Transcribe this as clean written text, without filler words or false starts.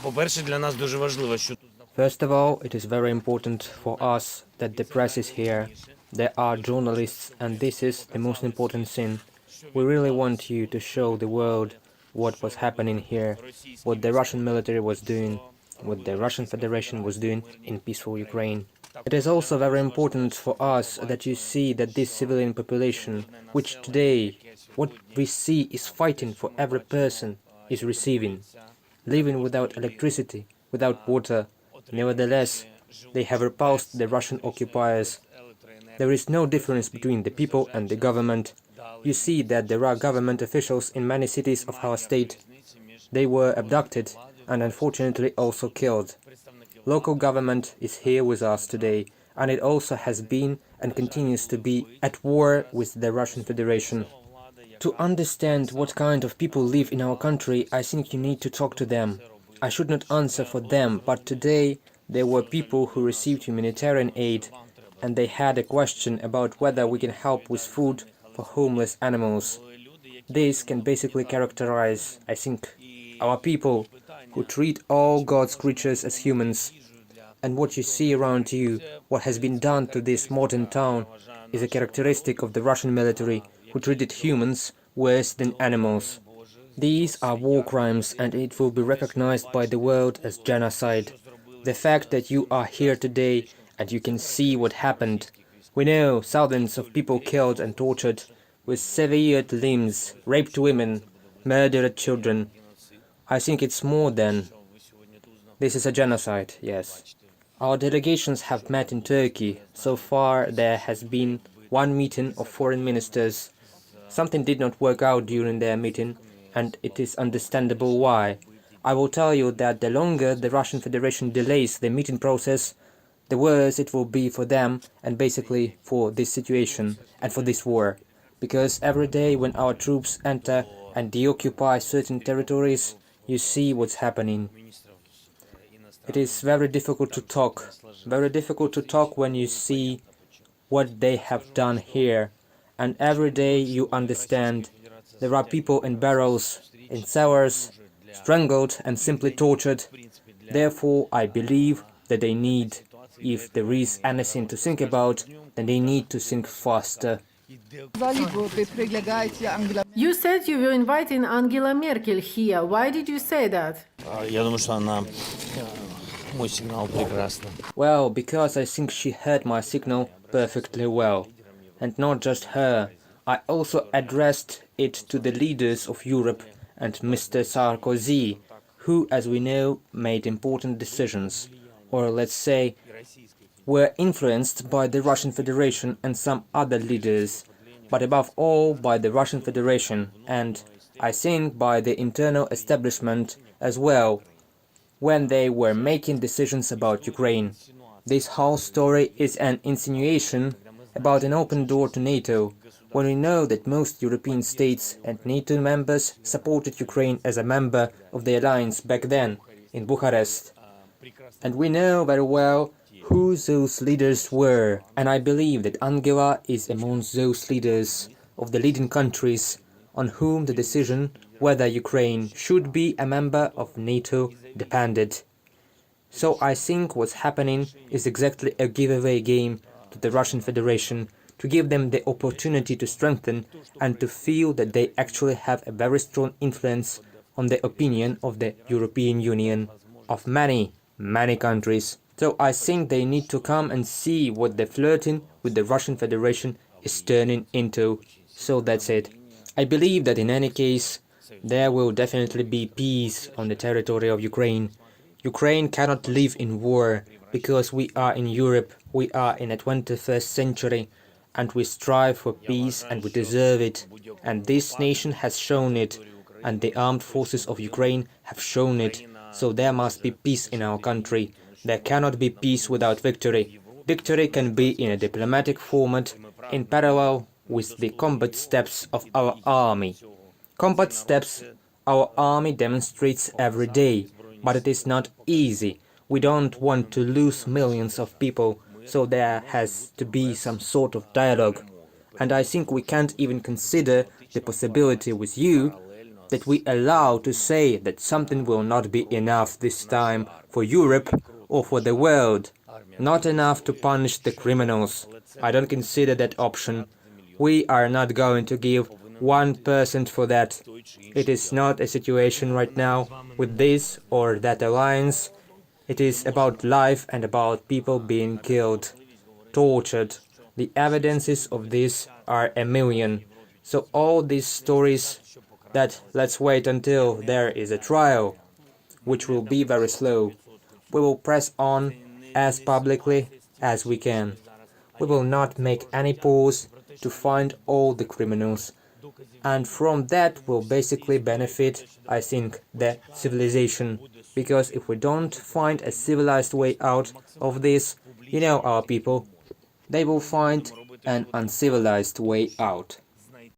По-перше, для нас дуже важливо, що тут First of all, it is very important for us that the press is here. There are journalists, and this is the most important thing. We really want you to show the world what was happening here, what the Russian military was doing, what the Russian Federation was doing in peaceful Ukraine. It is also very important for us that you see that this civilian population, which today, what we see is fighting for every person, is receiving, living without electricity, without water. Nevertheless, they have repulsed the Russian occupiers. There is no difference between the people and the government. You see that there are government officials in many cities of our state. They were abducted and unfortunately also killed. Local government is here with us today, and it also has been and continues to be at war with the Russian Federation. To understand what kind of people live in our country, I think you need to talk to them. I should not answer for them, but today there were people who received humanitarian aid, and they had a question about whether we can help with food for homeless animals. This can basically characterize, I think, our people who treat all God's creatures as humans. And what you see around you, what has been done to this modern town, is a characteristic of the Russian military, who treated humans worse than animals. These are war crimes, and it will be recognized by the world as genocide. The fact that you are here today and you can see what happened. We know thousands of people killed and tortured, with severed limbs, raped women, murdered children. I think it's more than... This is a genocide, yes. Our delegations have met in Turkey. So far there has been one meeting of foreign ministers. Something did not work out during their meeting, and it is understandable why. I will tell you that the longer the Russian Federation delays the meeting process, the worse it will be for them and basically for this situation and for this war. Because every day when our troops enter and deoccupy certain territories, you see what's happening. It is very difficult to talk when you see what they have done here. And every day you understand there are people in barrels, in cellars, strangled and simply tortured. Therefore, I believe that they need, if there is anything to think about, then they need to think faster. You said you were inviting Angela Merkel here. Why did you say that? Я думаю, что она мой сигнал прекрасно. Well, because I think she heard my signal perfectly well. And not just her. I also addressed it to the leaders of Europe and Mr. Sarkozy, who, as we know, made important decisions, or let's say, were influenced by the Russian Federation and some other leaders, but above all by the Russian Federation and, I think, by the internal establishment as well, when they were making decisions about Ukraine. This whole story is an insinuation about an open door to NATO, when we know that most European states and NATO members supported Ukraine as a member of the alliance back then, in Bucharest. And we know very well who those leaders were, and I believe that Angela is among those leaders of the leading countries on whom the decision whether Ukraine should be a member of NATO depended. So I think what's happening is exactly a giveaway game to the Russian Federation, to give them the opportunity to strengthen and to feel that they actually have a very strong influence on the opinion of the European Union, of many countries. So I think they need to come and see what the flirting with the Russian Federation is turning into. So that's it. I believe that in any case, there will definitely be peace on the territory of Ukraine. Ukraine cannot live in war, because we are in Europe, we are in the 21st century, and we strive for peace and we deserve it. And this nation has shown it, and the armed forces of Ukraine have shown it. So there must be peace in our country. There cannot be peace without victory. Victory can be in a diplomatic format, in parallel with the combat steps of our army. Combat steps our army demonstrates every day, but it is not easy. We don't want to lose millions of people, so there has to be some sort of dialogue. And I think we can't even consider the possibility with you that we allow to say that something will not be enough this time for Europe or for the world, not enough to punish the criminals. I don't consider that option. We are not going to give 1% for that. It is not a situation right now with this or that alliance. It is about life and about people being killed, tortured. The evidences of this are a million. So all these stories that let's wait until there is a trial, which will be very slow. We will press on as publicly as we can. We will not make any pause to find all the criminals. And from that will basically benefit, I think, the civilization. Because if we don't find a civilized way out of this, you know our people, they will find an uncivilized way out.